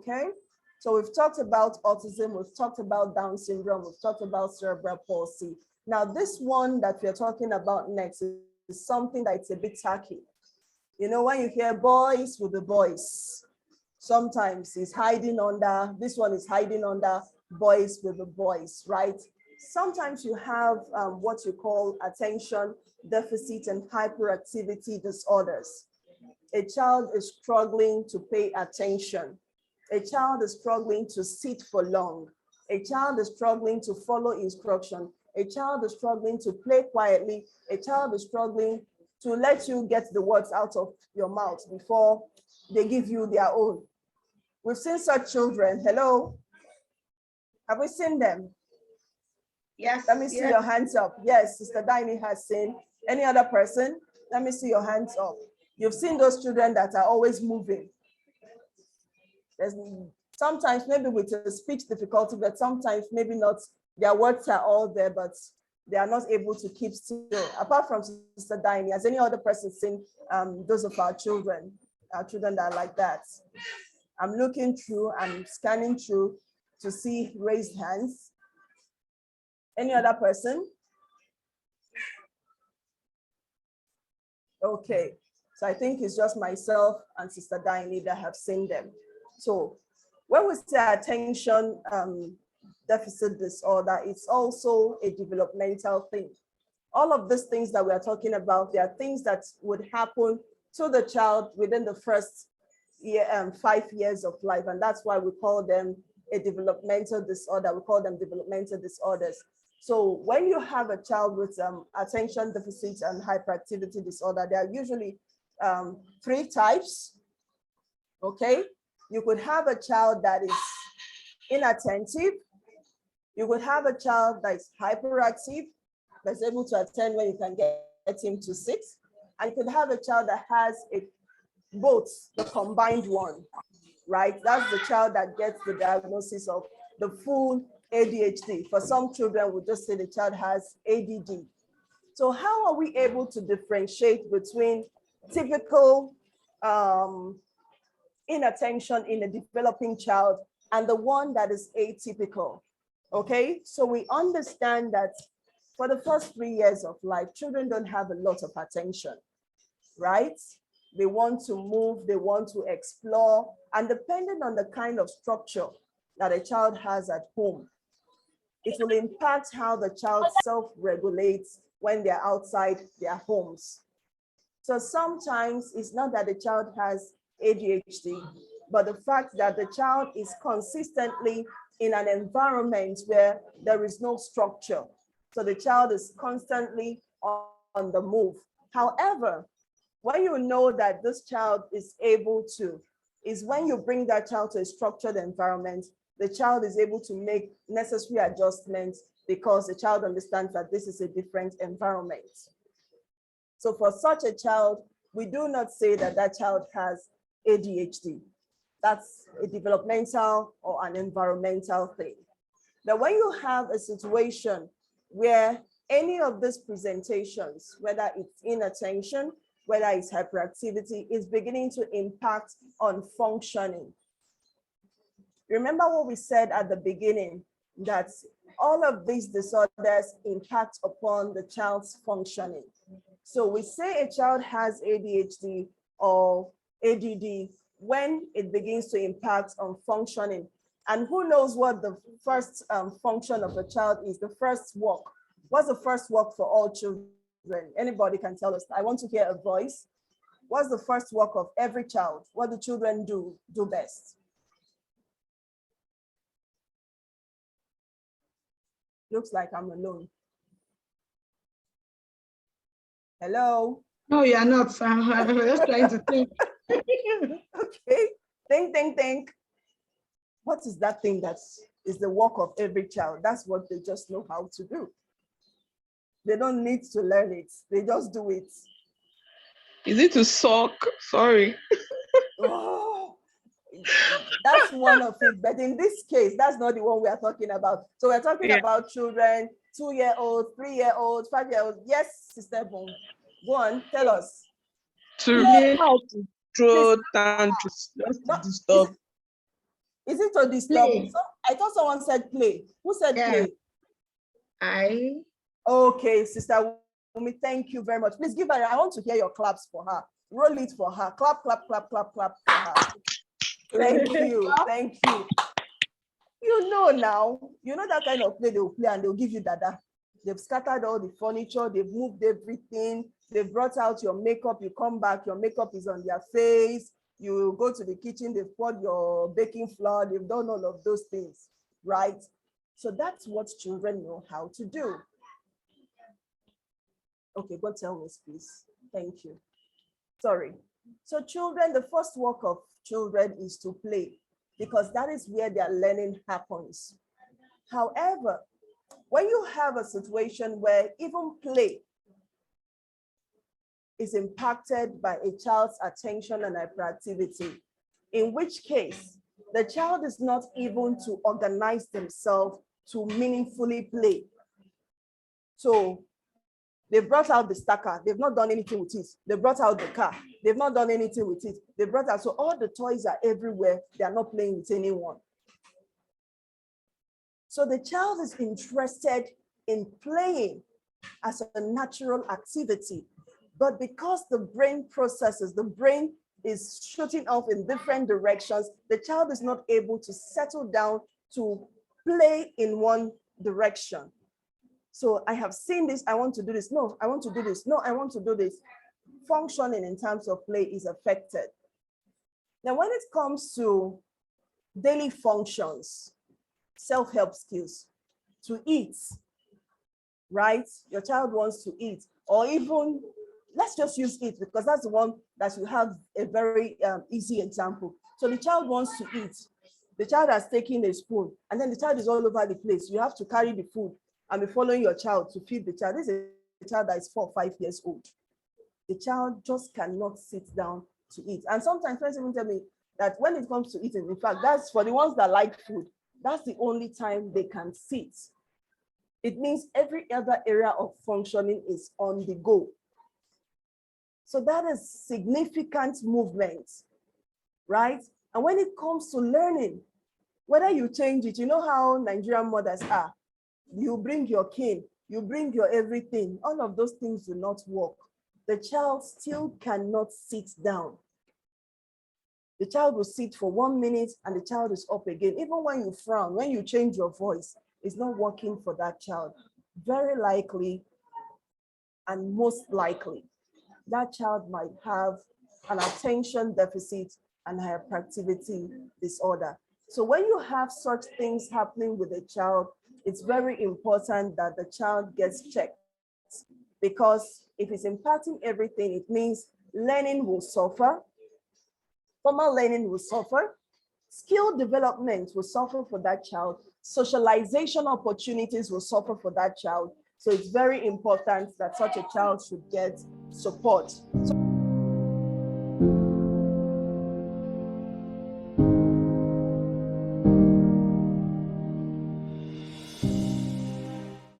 Okay, so we've talked about autism, we've talked about Down syndrome, we've talked about cerebral palsy. Now, this one that we're talking about next is something that's a bit tacky. You know, when you hear boys with the boys, sometimes it's hiding under, this one is hiding under boys with the boys, right? Sometimes you have what you call attention deficit and hyperactivity disorders. A child is struggling to pay attention. A child is struggling to sit for long. A child is struggling to follow instruction. A child is struggling to play quietly. A child is struggling to let you get the words out of your mouth before they give you their own. We've seen such children. Hello? Have we seen them? Yes. Let me see your hands up. Yes, Sister Diney has seen. Any other person? Let me see your hands up. You've seen those children that are always moving. There's sometimes maybe with a speech difficulty, but sometimes maybe not. Their words are all there, but they are not able to keep still. Apart from Sister Diney, has any other person seen those of our children that are like that? I'm looking through, I'm scanning through to see raised hands. Any other person? Okay, so I think it's just myself and Sister Diney that have seen them. So when we say attention deficit disorder, it's also a developmental thing. All of these things that we are talking about, they are things that would happen to the child within the first 5 years of life. And that's why we call them a developmental disorder. We call them developmental disorders. So when you have a child with attention deficit and hyperactivity disorder, there are usually 3 types, okay? You could have a child that is inattentive. You could have a child that is hyperactive, that's able to attend when you can get him to sit. And you could have a child that has both, the combined one, right? That's the child that gets the diagnosis of the full ADHD. For some children, we'll just say the child has ADD. So how are we able to differentiate between typical inattention in a developing child and the one that is atypical? Okay, so we understand that for the first 3 years of life, children don't have a lot of attention, right? They want to move, they want to explore, and depending on the kind of structure that a child has at home, it will impact how the child self-regulates when they're outside their homes. So sometimes it's not that the child has ADHD, but the fact that the child is consistently in an environment where there is no structure. So the child is constantly on the move. However, when you know that this child is able to, is when you bring that child to a structured environment, the child is able to make necessary adjustments because the child understands that this is a different environment. So for such a child, we do not say that that child has ADHD. That's a developmental or an environmental thing. Now, when you have a situation where any of these presentations, whether it's inattention, whether it's hyperactivity, is beginning to impact on functioning. Remember what we said at the beginning, that all of these disorders impact upon the child's functioning. So we say a child has ADHD or ADD when it begins to impact on functioning. And who knows what the first function of a child is, the first walk. What's the first walk for all children? Anybody can tell us. I want to hear a voice. What's the first walk of every child? What do children do best? Looks like I'm alone. Hello? No, you are not. I'm just trying to think. Okay, think. What is that thing that is the work of every child? That's what they just know how to do. They don't need to learn it. They just do it. Is it to suck? Sorry. Oh, that's one of it. But in this case, that's not the one we are talking about. So we're talking about children, 2-year-olds, 3-year-olds, 5-year-olds. Yes, Sister Boom. Go on, tell us. To learn how to throw tantrums, just to disturb. Is it to disturb? Play. So, I thought someone said play. Who said Yeah. play? Okay, Sister Wumi, thank you very much. Please give her, I want to hear your claps for her. Roll it for her. Clap, clap, clap, clap, clap for her. Thank you, thank you. You know now, you know that kind of play they will play and they'll give you dada. They've scattered all the furniture, they've moved everything, they've brought out your makeup, you come back, your makeup is on their face, you go to the kitchen, they've poured your baking flour, they've done all of those things, right? So that's what children know how to do. Okay, go tell me, please. Thank you. Sorry. So children, the first work of children is to play, because that is where their learning happens. However, when you have a situation where even play is impacted by a child's attention and hyperactivity, in which case the child is not able to organize themselves to meaningfully play. So they brought out the stacker, they've not done anything with it. They brought out the car, they've not done anything with it. They brought out, so all the toys are everywhere, they are not playing with anyone. So the child is interested in playing as a natural activity, but because the brain processes, the brain is shooting off in different directions, the child is not able to settle down to play in one direction. So I have seen this, I want to do this. No, I want to do this. No, I want to do this. Functioning in terms of play is affected. Now, when it comes to daily functions, self-help skills, to eat, right? Your child wants to eat, or even, let's just use it because that's the one that you have a very easy example. So the child wants to eat. The child has taken a spoon and then the child is all over the place. You have to carry the food and be following your child to feed the child. This is a child that is 4 or 5 years old. The child just cannot sit down to eat. And sometimes friends even tell me that when it comes to eating, in fact, that's for the ones that like food, that's the only time they can sit. It means every other area of functioning is on the go. So that is significant movement, right? And when it comes to learning, whether you change it, you know how Nigerian mothers are. You bring your cane, you bring your everything. All of those things do not work. The child still cannot sit down. The child will sit for 1 minute and the child is up again. Even when you frown, when you change your voice, it's not working for that child. Very likely and most likely, that child might have an attention deficit and hyperactivity disorder. So when you have such things happening with a child, it's very important that the child gets checked, because if it's impacting everything, it means learning will suffer, formal learning will suffer, skill development will suffer for that child, socialization opportunities will suffer for that child. So it's very important that such a child should get support.